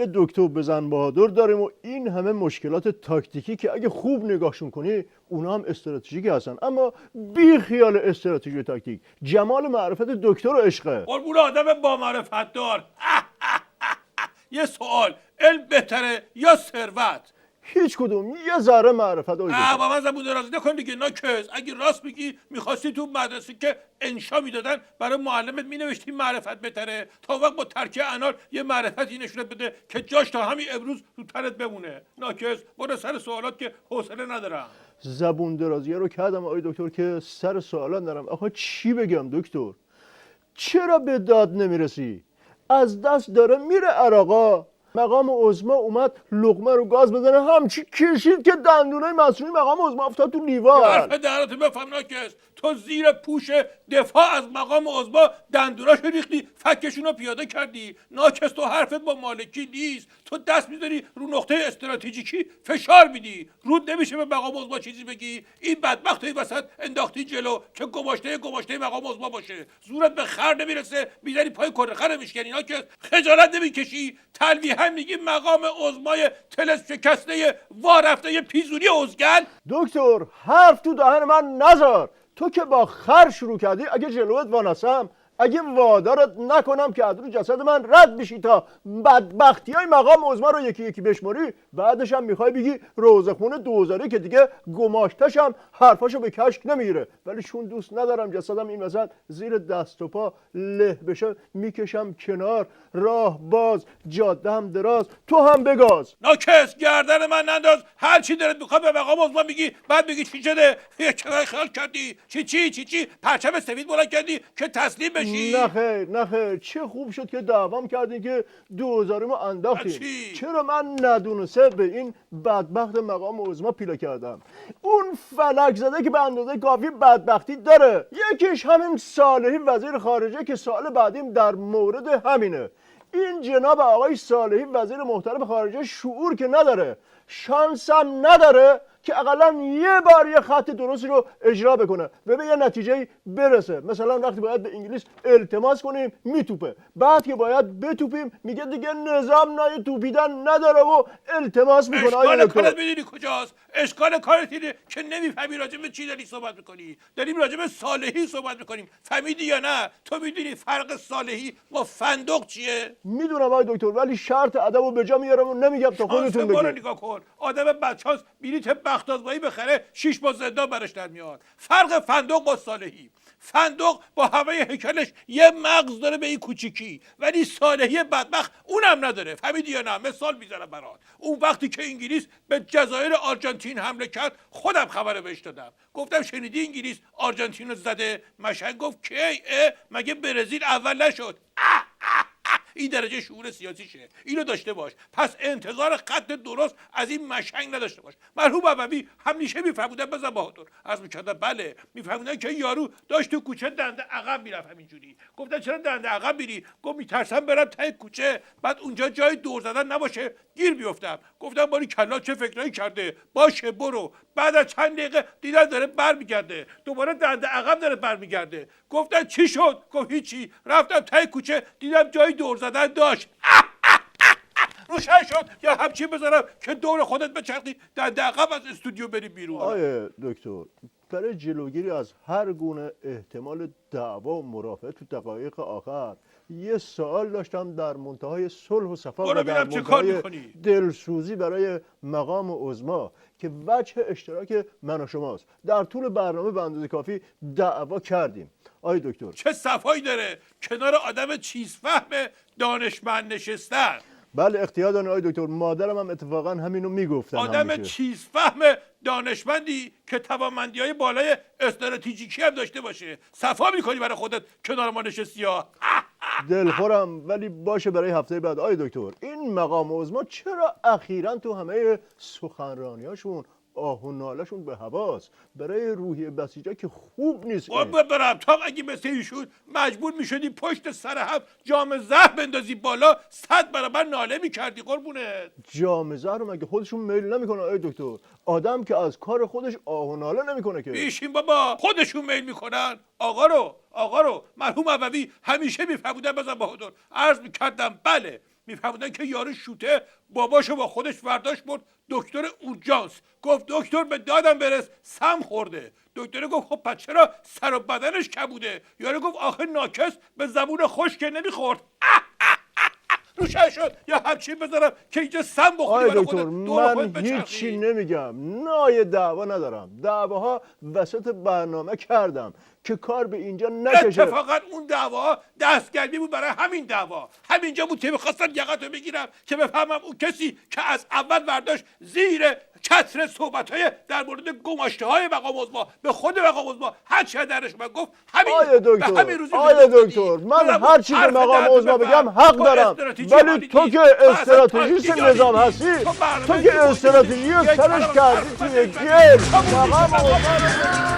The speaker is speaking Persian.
یه دکتر بزن بهادر داریم و این همه مشکلات تاکتیکی که اگه خوب نگاهشون کنی اونا هم استراتژیکی هستن، اما بی خیال استراتژی و تاکتیک. جمال معرفت دکتر و عشقه. قربون آدم با معرفت دار. یه سوال، علم بهتره یا ثروت؟ هیچ کدوم، یه ذره معرفت. با من زبون دراز نکن دیگه ناکس. اگه راست میگی میخواستی تو مدرسه که انشا میدادن برای معلمت مینوشتی معرفت بهتره، تا وقت با ترکیه انار یه معرفتی نشونت بده که جاش تا همین امروز رو تنت بمونه. ناکس برو سر سوالات که حوصله ندارم. زبون درازیه رو کردم آقای دکتر که سر سوالات دارم. آخه چی بگم دکتر؟ چرا به داد نمیرسی؟ از دست داره میره عراقا. مقام عظما اومد لقمه رو گاز بزنه، همچی کشید که دندونای مصنوعی مقام عظما افتاد تو لیوان. حرف دراتو بفهم ناکس. تو زیر پوش دفاع از مقام عظما دندوناشو ریختی، فکشونو پیاده کردی. ناکس تو حرفت با مالکی نیست. تو دست میذاری رو نقطه استراتژیکی فشار میدی. رود نمیشه به مقام عظما چیزی بگی. این بدبخت توی وسط انداختی جلو که گماشته مقام عظما باشه. زورت به خر نمیرسه، میذاری پای کرخه میشکنی. ناکس خجالت نمیکشی؟ تلویحا میگی مقام عظمای طلسم شکسته وارفته پیزونی ازگل. دکتر حرف تو دهن من نذار. تو که با خر شروع کردی، اگه جلوت وانسم، اگه وادارت نکنم که از روی جسد من رد بشی تا بدبختی های مقام عظما رو یکی یکی بشماری، بعدش هم میخوای بگی روزخون دوزاری که دیگه گماشتش هم حرفاشو به کشک نمیگیره. ولی چون دوست ندارم جسدم این وسط زیر دست و پا له بشه، میکشم کنار. راه باز، جاده هم دراز، تو هم بگاز. ناکس گردن من ننداز. هر چی دلت میخواد به مقام عظما میگی، بعد میگی چی شده؟ چرا خیال کردی؟ چی پرچم سفید بلند کردی که تسلیم بشی؟ نه خیر چه خوب شد که دعوام کردین که دوزاریمو انداختین. چرا من ندونسته به این بدبخت مقام عظما پیله کردم؟ اون فلک زده که به اندازه کافی بدبختی داره. یکیش همین صالحی وزیر خارجه که سال بعدیم در مورد همینه. این جناب آقای صالحی وزیر محترم خارجه شعور که نداره، شانس هم نداره که اقلا یه بار یه خط درستی رو اجرا بکنه و به یه نتیجه برسه. مثلا وقتی باید به انگلیس التماس کنیم میتوپه، بعد که باید بتوپیم میگه دیگه نظام نای توپیدن نداره و التماس میکنه. اشکال کارت میدونی کجاست؟ اشکال کارت اینه که نمیفهمی راجع به چی داری صحبت میکنی. داریم راجع به صالحی صحبت میکنیم، فهمیدی یا نه؟ تو میدونی فرق صالحی با فندق چیه؟ میدونم آقای دکتر، ولی شرط ادبو به جا میارم و نمیگم تا خودتون بگید. نگاه کن، آدم بچه‌است بلیط بخت‌آزمایی بخره 6 ماه زندان برش در میاد. فرق فندق با صالحی: فندق با هوای هیکلش یه مغز داره به این کوچیکی، ولی صالحی بدبخت اونم نداره. فهمیدی یا نه؟ مثال میزنم برات. اون وقتی که انگلیس به جزایر آرژانتین حمله کرد، خودم خبر بهش دادم. گفتم شنیدی انگلیس آرژانتین رو زده؟ مشهد گفت کی؟ مگه برزیل اول نشد؟ این درجه شعور سیاسیشه، اینو داشته باش. پس انتظار خط درست از این مشنگ نداشته باش. مرحوم عووی همیشه میفهمودن بزن بهادر عرض میکردن بله، میفهمودن که یارو داشت تو کوچه دنده عقب میرفت همینجوری. گفتن چرا دنده عقب میری؟ گفت میترسم برم ته کوچه بعد اونجا جای دور زدن نباشه گیر بیفتم. گفتم باری کلا چه فکرایی کرده، باشه برو. بعد از چند دقیقه دیدن داره برمیگرده، دوباره دنده عقب داره برمیگرده. گفتن چی شد؟ گفت هیچی. رفتم ته کوچه دیدم جای دور زدن داشت. روشن شد یا همچین بذارم که دور خودت بچرخی دنده عقب از استودیو بری بیرون. آیه دکتر، برای جلوگیری از هر گونه احتمال دعوا و مرافعه تو دقایق آخر یه سوال داشتم در منتهای صلح و صفا و در منتهای دلسوزی برای مقام عظما که وجه اشتراک من و شماست. در طول برنامه به اندازه کافی دعوا کردیم. آی دکتر چه صفایی داره کنار آدم چیزفهم دانشمند نشستن. بله اختیار دارین آقای دکتر، مادرم هم اتفاقا همینو میگفتن. آدم چیزفهم دانشمندی که توانمندی‌های بالای استراتژیکی هم داشته باشه. صفا میکنی برای خودت کنار ما نشستی ها. دلخورم، ولی باشه برای هفته بعد. آقای دکتر این مقام عظما چرا اخیراً تو همه سخنرانیاشون آه و ناله‌شون به هواست؟ برای روحیه بسیجا که خوب نیست. برم تا اگه مثل ایشون مجبور میشدی پشت سر هم جام زهر بندازی بالا 100 برابر ناله میکردی. قربونه جام زهر رو مگه خودشون میل نمیکنه آقای دکتر؟ آدم که از کار خودش آه و ناله نمیکنه که. بیشین بابا، خودشون میل میکنن. آقا رو مرحوم عووی همیشه میفهمودن بزن بهادر عرض میکردم بله میفهمیدن که یارو شوته، باباشو با خودش برداشت برد دکتر اورژانس. گفت دکتر به دادم برس، سم خورده. دکتر گفت خب پس چرا سر و بدنش کبوده؟ یارو گفت آخه ناکس به زبون خشک نمیخورد. روشن شد یا همچین بذارم که اینجا سم بخوری. آقای برای دکتر خودت دور خودت من بچرخی. هیچی نمیگم، نای دعوا ندارم. دعواها وسط برنامه کردم که کار به اینجا نکشه. اتفاقا اون دعوا دستگردی بود برای همین دعوا. همینجا بود که میخواستم یقتو بگیرم که بفهمم اون کسی که از اول برداشت زیر چتر صحبت‌های در مورد گماشته‌های مقام عظما به خود مقام عظما هر چه درش من گفت همین. آیا دکتر من هر چی به مقام عظما بگم حق دارم، ولی تو که استراتژیست نظام هستی، تو که استراتژی رو سرش کردی توی گل مقام عظما